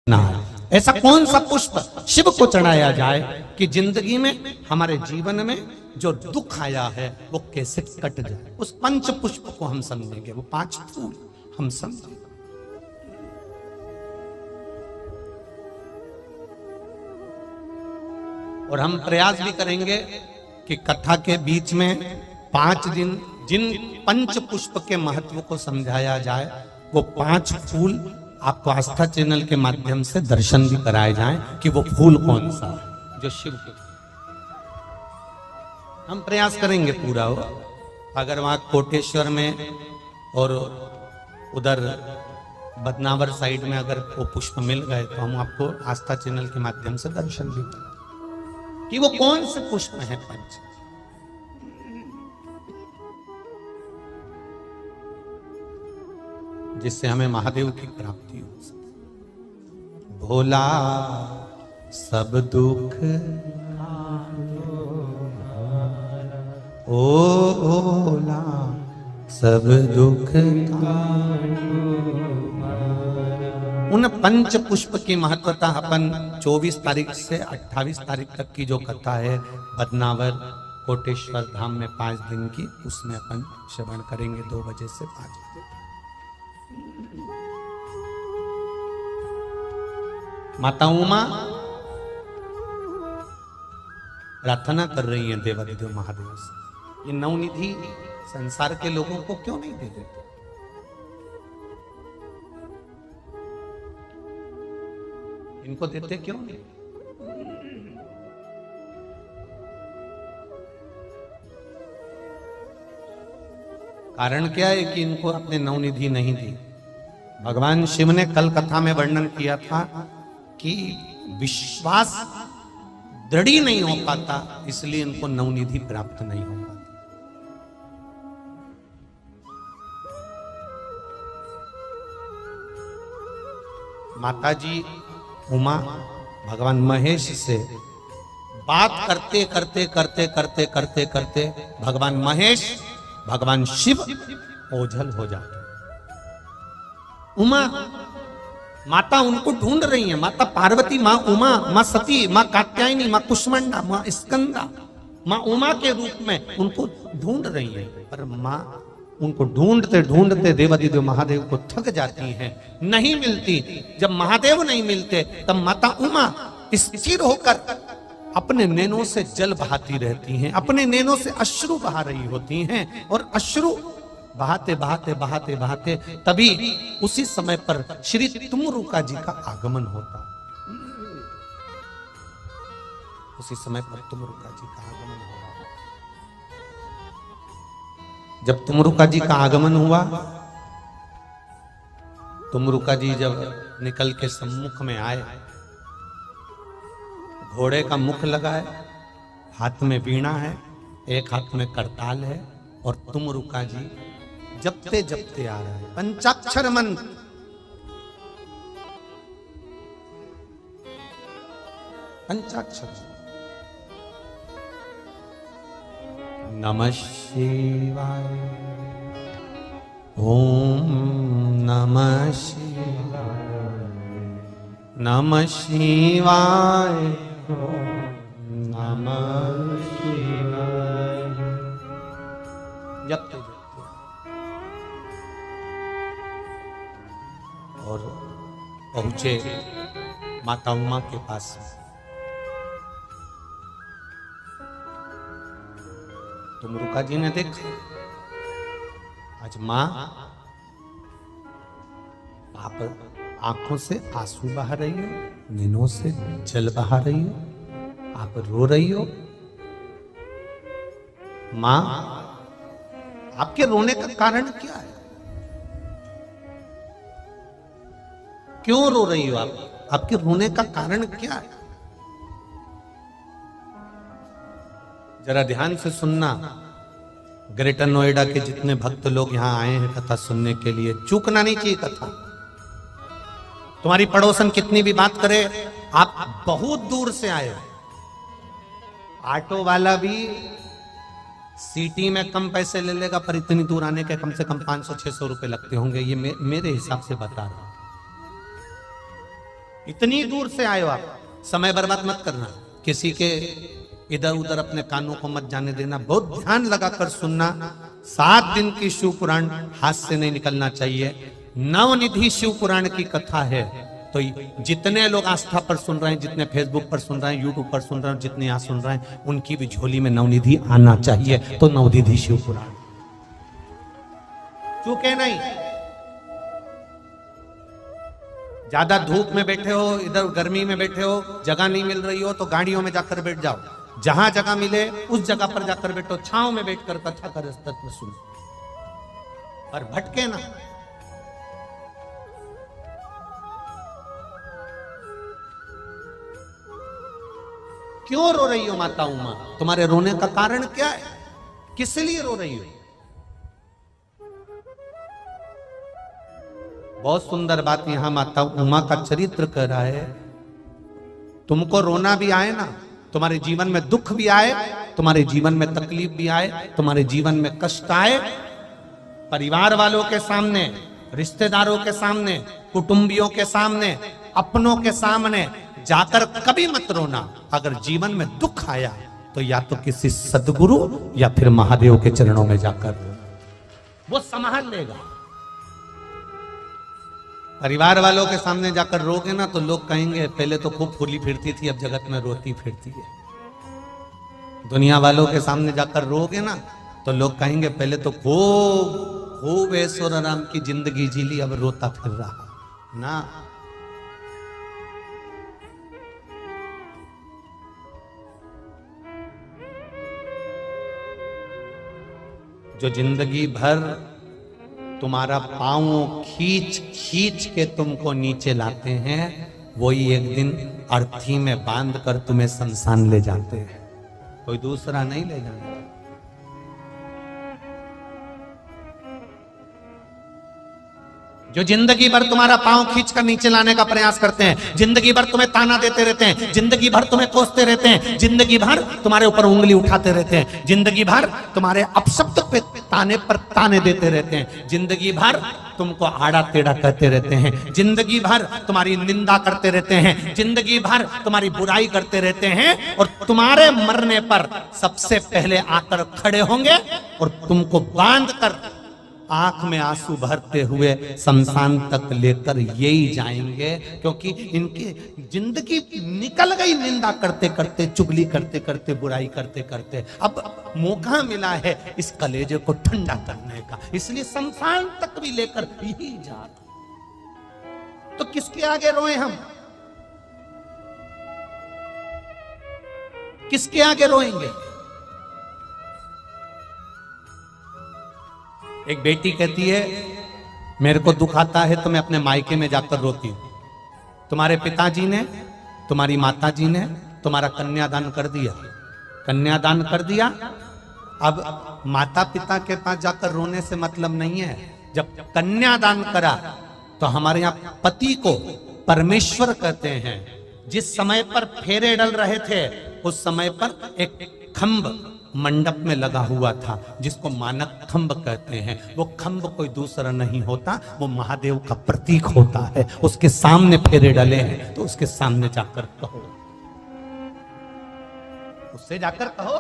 ऐसा कौन सा पुष्प शिव को चढ़ाया जाए कि जिंदगी में, हमारे जीवन में जो दुख आया है वो कैसे कट जाए। उस पंच पुष्प को हम समझेंगे, वो 5 फूल हम समझेंगे। और हम प्रयास भी करेंगे कि कथा के बीच में 5 दिन जिन पंच पुष्प के महत्व को समझाया जाए, वो 5 फूल आपको आस्था चैनल के माध्यम से दर्शन भी कराए जाएं कि वो फूल कौन सा है जो शिव के। हम प्रयास करेंगे पूरा हो। अगर वहां कोटेश्वर में और उधर बदनावर साइड में अगर वो पुष्प मिल गए तो हम आपको आस्था चैनल के माध्यम से दर्शन भी करें कि वो कौन से पुष्प हैं पंच, जिससे हमें महादेव की प्राप्ति हो सके। भोला सब दुख ओ भोला सब दुख उन पंच पुष्प की महत्वता अपन 24 तारीख से 28 तारीख तक की जो कथा है बदनावर कोटेश्वर धाम में 5 दिन की, उसमें अपन श्रवण करेंगे 2 बजे से 5 बजे। माता उमा प्रार्थना कर रही हैं देवादिदेव महादेव से, ये नवनिधि संसार के लोगों को क्यों नहीं दे देते? इनको देते क्यों नहीं? कारण क्या है कि इनको अपने नवनिधि नहीं दी? भगवान शिव ने कल कथा में वर्णन किया था कि विश्वास दृढ़ नहीं हो पाता, इसलिए इनको नवनिधि प्राप्त नहीं हो पाता। माताजी उमा भगवान महेश से बात करते करते करते करते करते करते भगवान महेश भगवान शिव ओझल हो जाते। उमा माता उनको ढूंढ रही है, माता पार्वती, माँ उमा, माँ सती, माँ कात्यायनी, माँ कुष्मांडा, माँ स्कंदा, माँ उमा के रूप में उनको ढूंढ रही है। पर माँ उनको ढूंढते ढूंढते देवादिदेव महादेव को थक जाती हैं, नहीं मिलती। जब महादेव नहीं मिलते तब माता उमा स्थिर होकर अपने नैनों से जल बहाती रहती हैं, अपने नैनों से अश्रु बहा रही होती हैं। और अश्रु बहाते बहाते बहाते बहाते तभी उसी समय पर श्री तुमरुका जी का आगमन होता। उसी समय पर तुमरुका जी का आगमन हुआ। जब तुमरुका जी का आगमन हुआ, तुमरुका जी जब निकल के सम्मुख में आए, घोड़े का मुख लगा है, हाथ में वीणा है, एक हाथ में करताल है, और तुमरुका जी जपते जपते आ रहा है पंचाक्षर मंत्र। पंचाक्षर नमः शिवाय, ओम नमः शिवाय, नमः शिवाय, नमः शिवाय। जपते और पहुंचे माता उमा के पास। तुमरुका जी ने देखा आज मां आप आंखों से आंसू बहा रही हो, नैनों से जल बहा रही हो, आप रो रही हो। मां आपके रोने का कारण क्या है? क्यों रो रही हो आप? आपके रोने का कारण क्या है? जरा ध्यान से सुनना। ग्रेटर नोएडा के जितने भक्त लोग यहाँ आए हैं कथा सुनने के लिए, चूकना नहीं चाहिए कथा। तुम्हारी पड़ोसन कितनी भी बात करे, आप बहुत दूर से आए हो। ऑटो वाला भी सिटी में कम पैसे ले लेगा, पर इतनी दूर आने के कम से कम 500-600 रुपए लगते होंगे। ये मेरे हिसाब से बता रहा हूं। इतनी दूर से आए हो आप, समय बर्बाद मत करना, किसी के इधर उधर अपने कानों को मत जाने देना, बहुत ध्यान लगाकर सुनना। 7 दिन की शिव पुराण हाथ से नहीं निकलना चाहिए। नवनिधि शिव पुराण की कथा है, तो जितने लोग आस्था पर सुन रहे हैं, जितने फेसबुक पर सुन रहे हैं, यूट्यूब पर सुन रहे हैं, जितने यहाँ सुन रहे हैं, उनकी भी झोली में नवनिधि आना चाहिए। तो नवनिधि शिव पुराण चूके नहीं। ज्यादा धूप में बैठे हो, इधर गर्मी में बैठे हो, जगह नहीं मिल रही हो, तो गाड़ियों में जाकर बैठ जाओ। जहां जगह मिले उस जगह पर जाकर बैठो, छांव में बैठकर कथा कर तत्व सुनो, पर भटके ना। क्यों रो रही हो माता उमा? तुम्हारे रोने का कारण क्या है? किस लिए रो रही हो? बहुत सुंदर बात यहां माता उमा का चरित्र कह रहा है। तुमको रोना भी आए ना, तुम्हारे जीवन में दुख भी आए, तुम्हारे जीवन में तकलीफ भी आए, तुम्हारे जीवन में कष्ट आए, परिवार वालों के सामने, रिश्तेदारों के सामने, कुटुंबियों के सामने, अपनों के सामने जाकर कभी मत रोना। अगर जीवन में दुख आया तो या तो किसी सदगुरु या फिर महादेव के चरणों में जाकर वो संभाल लेगा। परिवार वालों के सामने जाकर रोगे ना तो लोग कहेंगे पहले तो खूब फूली फिरती थी, अब जगत में रोती फिरती है। दुनिया वालों के सामने जाकर रोगे ना तो लोग कहेंगे पहले तो खूब खूब ऐश्वर्य राम की जिंदगी जी ली, अब रोता फिर रहा ना। जो जिंदगी भर तुम्हारा पांव खींच खींच के तुमको नीचे लाते हैं, वही एक दिन अर्थी में बांध कर तुम्हें शमशान ले जाते हैं, कोई दूसरा नहीं ले जाता। जो जिंदगी भर तुम्हारा पांव खींचकर नीचे लाने का प्रयास करते हैं, जिंदगी भर तुम्हें ताना देते रहते हैं, जिंदगी भर तुम्हें कोसते रहते हैं, जिंदगी भर तुम्हारे ऊपर उंगली उठाते रहते हैं, जिंदगी भर तुम्हारे अपशब्द पे ताने पर ताने देते रहते हैं, जिंदगी भर तुमको आड़ा टेढ़ा कहते रहते हैं, जिंदगी भर तुम्हारी निंदा करते रहते हैं, जिंदगी भर तुम्हारी बुराई करते रहते हैं, और तुम्हारे मरने पर सबसे पहले आकर खड़े होंगे और तुमको बांध कर आंख में आंसू भरते हुए शमशान तक लेकर यही जाएंगे। क्योंकि इनकी जिंदगी निकल गई निंदा करते करते, चुगली करते करते, बुराई करते करते। अब मौका मिला है इस कलेजे को ठंडा करने का, इसलिए शमशान तक भी लेकर यही जाता। तो किसके आगे रोए हम? किसके आगे रोएंगे? एक बेटी कहती है मेरे को दुख आता है तो मैं अपने मायके में जाकर रोती हूं। तुम्हारे पिताजी ने, तुम्हारी माताजी ने तुम्हारा कन्यादान कर दिया, कन्यादान कर दिया। अब माता पिता के पास जाकर रोने से मतलब नहीं है। जब कन्यादान करा तो हमारे यहाँ पति को परमेश्वर कहते हैं। जिस समय पर फेरे डल रहे थे उस समय पर एक खंभ मंडप में लगा हुआ था जिसको मानक खंभ कहते हैं। वो खंभ कोई दूसरा नहीं होता, वो महादेव का प्रतीक होता है। उसके सामने फेरे डले हैं तो उसके सामने जाकर कहो, उससे जाकर कहो।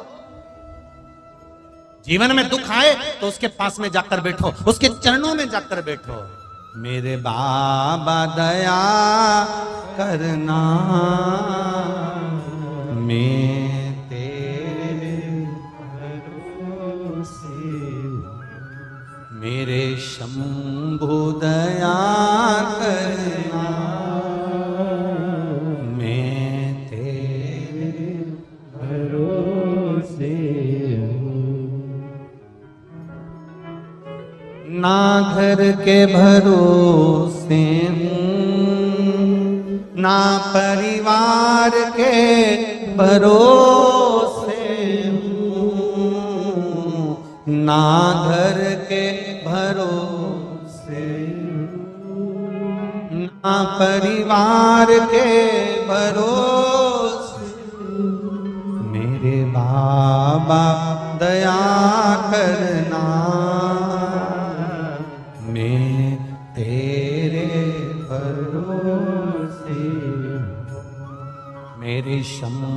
जीवन में दुख आए तो उसके पास में जाकर बैठो, उसके चरणों में जाकर बैठो। मेरे बाबा दया करना, मैं मेरे शंभु दया करना, मैं तेरे भरोसे हूँ। ना घर के भरोसे हूँ, ना परिवार के भरोसे हूँ, ना घर के भरोसे, ना परिवार के भरोसे। मेरे बाबा दया करना, मैं तेरे भरोसे। मेरे शंभु